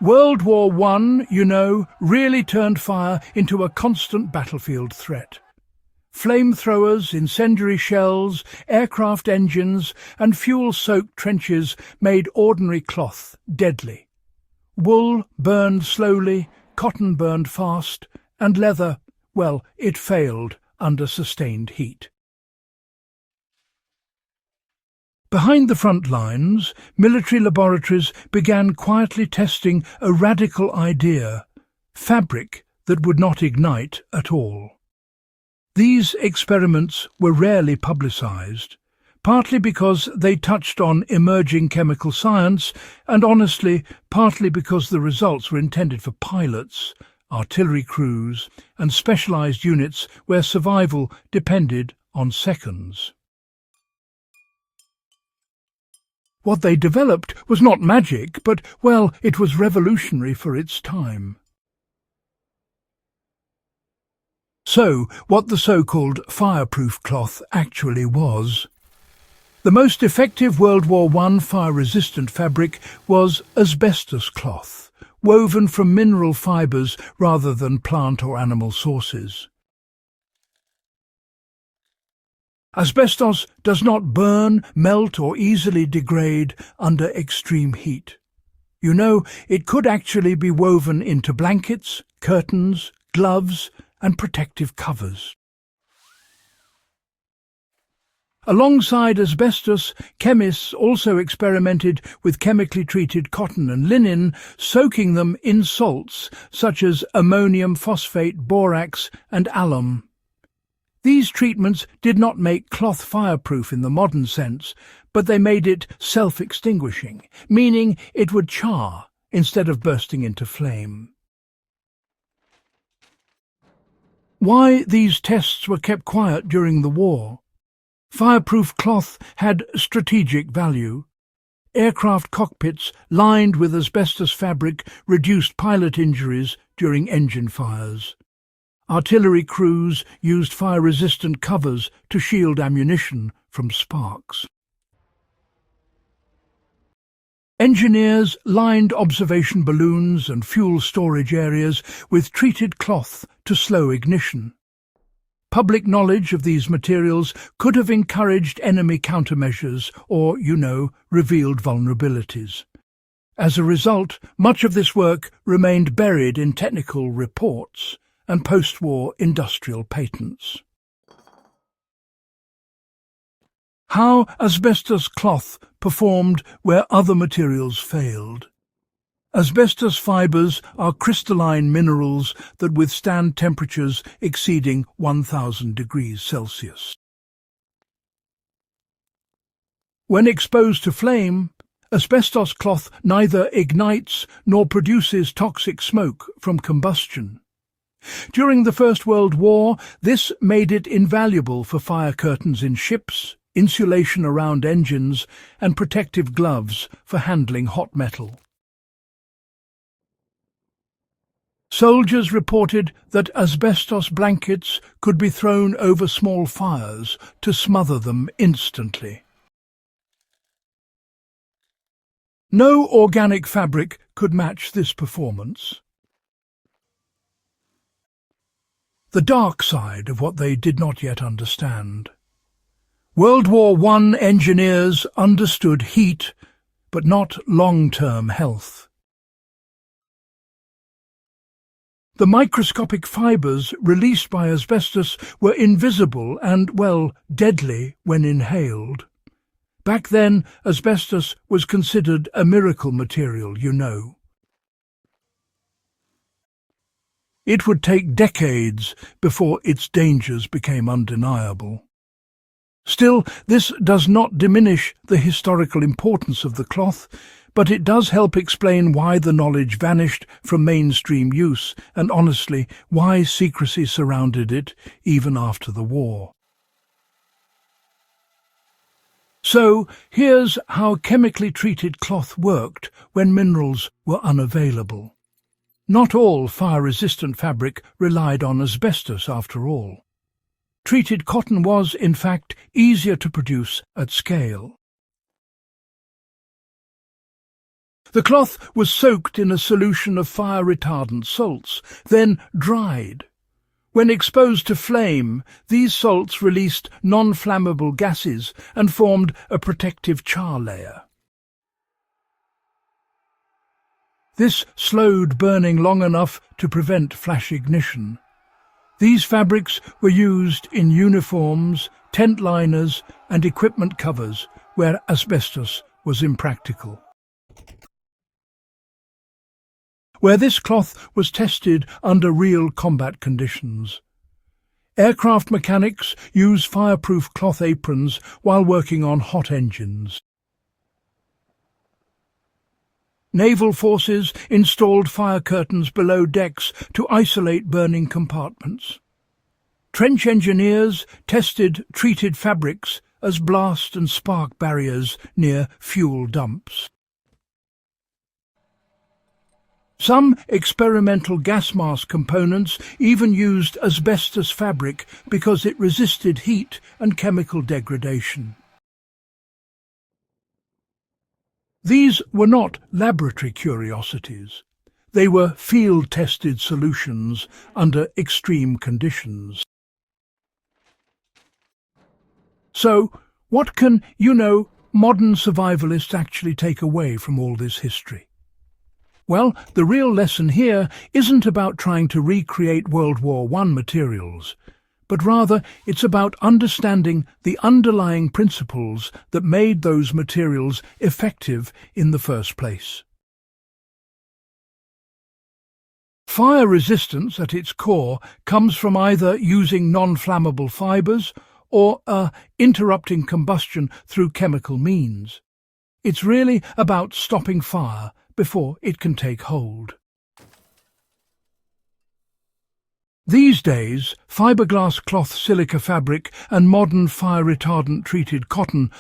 World War I, really turned fire into a constant battlefield threat. Flamethrowers, incendiary shells, aircraft engines, and fuel-soaked trenches made ordinary cloth deadly. Wool burned slowly, cotton burned fast, and leather, well, it failed under sustained heat. Behind the front lines, military laboratories began quietly testing a radical idea: fabric that would not ignite at all. These experiments were rarely publicized, partly because they touched on emerging chemical science, and honestly, partly because the results were intended for pilots, artillery crews, and specialized units where survival depended on seconds. What they developed was not magic, but, well, it was revolutionary for its time. So, what the so-called fireproof cloth actually was. The most effective World War I fire-resistant fabric was asbestos cloth, woven from mineral fibres rather than plant or animal sources. Asbestos does not burn, melt or easily degrade under extreme heat. It could actually be woven into blankets, curtains, gloves and protective covers. Alongside asbestos, chemists also experimented with chemically treated cotton and linen, soaking them in salts such as ammonium phosphate, borax and alum. These treatments did not make cloth fireproof in the modern sense, but they made it self-extinguishing, meaning it would char instead of bursting into flame. Why these tests were kept quiet during the war? Fireproof cloth had strategic value. Aircraft cockpits lined with asbestos fabric reduced pilot injuries during engine fires. Artillery crews used fire-resistant covers to shield ammunition from sparks. Engineers lined observation balloons and fuel storage areas with treated cloth to slow ignition. Public knowledge of these materials could have encouraged enemy countermeasures or, revealed vulnerabilities. As a result, much of this work remained buried in technical reports and post-war industrial patents. How asbestos cloth performed where other materials failed. Asbestos fibres are crystalline minerals that withstand temperatures exceeding 1000 degrees Celsius. When exposed to flame, asbestos cloth neither ignites nor produces toxic smoke from combustion. During the First World War, this made it invaluable for fire curtains in ships, insulation around engines, and protective gloves for handling hot metal. Soldiers reported that asbestos blankets could be thrown over small fires to smother them instantly. No organic fabric could match this performance. The dark side of what they did not yet understand. World War I engineers understood heat, but not long-term health. The microscopic fibres released by asbestos were invisible and, deadly when inhaled. Back then, asbestos was considered a miracle material, It would take decades before its dangers became undeniable. Still, this does not diminish the historical importance of the cloth, but it does help explain why the knowledge vanished from mainstream use and, honestly, why secrecy surrounded it even after the war. So, here's how chemically treated cloth worked when minerals were unavailable. Not all fire-resistant fabric relied on asbestos after all. Treated cotton was, in fact, easier to produce at scale. The cloth was soaked in a solution of fire-retardant salts, then dried. When exposed to flame, these salts released non-flammable gases and formed a protective char layer. This slowed burning long enough to prevent flash ignition. These fabrics were used in uniforms, tent liners and equipment covers where asbestos was impractical. Where this cloth was tested under real combat conditions. Aircraft mechanics use fireproof cloth aprons while working on hot engines. Naval forces installed fire curtains below decks to isolate burning compartments. Trench engineers tested treated fabrics as blast and spark barriers near fuel dumps. Some experimental gas mask components even used asbestos fabric because it resisted heat and chemical degradation. These were not laboratory curiosities. They were field-tested solutions under extreme conditions. So, what can, modern survivalists actually take away from all this history? Well, the real lesson here isn't about trying to recreate World War I materials, but rather it's about understanding the underlying principles that made those materials effective in the first place. Fire resistance at its core comes from either using non-flammable fibres or interrupting combustion through chemical means. It's really about stopping fire before it can take hold. These days, fiberglass cloth silica fabric and modern fire-retardant treated cotton,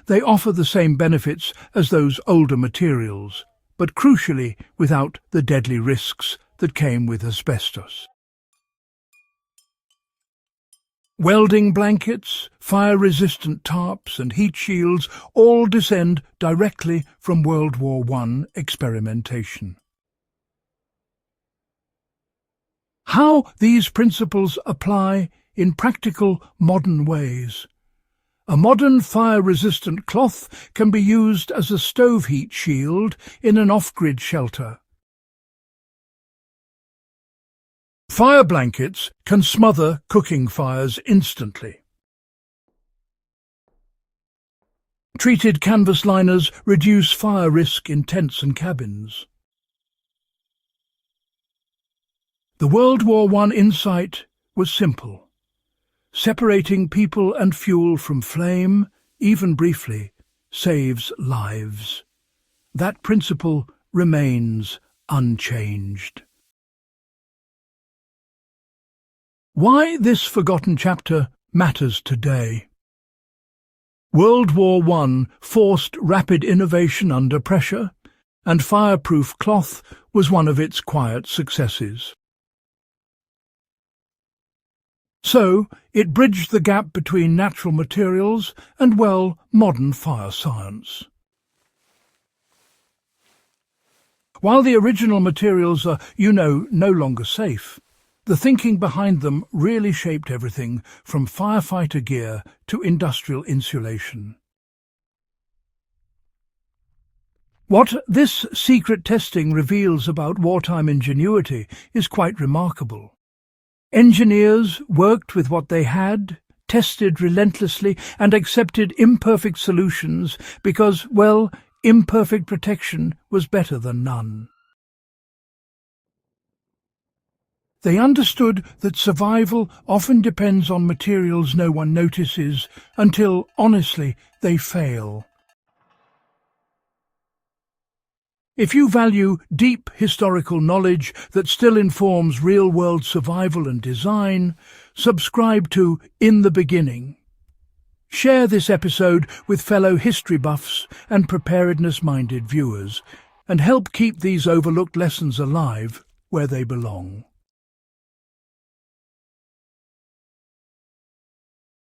they offer the same benefits as those older materials, but crucially without the deadly risks that came with asbestos. Welding blankets, fire-resistant tarps and heat shields all descend directly from World War I experimentation. How these principles apply in practical modern ways. A modern fire-resistant cloth can be used as a stove heat shield in an off-grid shelter. Fire blankets can smother cooking fires instantly. Treated canvas liners reduce fire risk in tents and cabins. The World War I insight was simple. Separating people and fuel from flame, even briefly, saves lives. That principle remains unchanged. Why this forgotten chapter matters today. World War I forced rapid innovation under pressure, and fireproof cloth was one of its quiet successes. So, it bridged the gap between natural materials and, modern fire science. While the original materials are, no longer safe, the thinking behind them really shaped everything from firefighter gear to industrial insulation. What this secret testing reveals about wartime ingenuity is quite remarkable. Engineers worked with what they had, tested relentlessly, and accepted imperfect solutions because, imperfect protection was better than none. They understood that survival often depends on materials no one notices until, honestly, they fail. If you value deep historical knowledge that still informs real-world survival and design, subscribe to In the Beginning. Share this episode with fellow history buffs and preparedness-minded viewers, and help keep these overlooked lessons alive where they belong.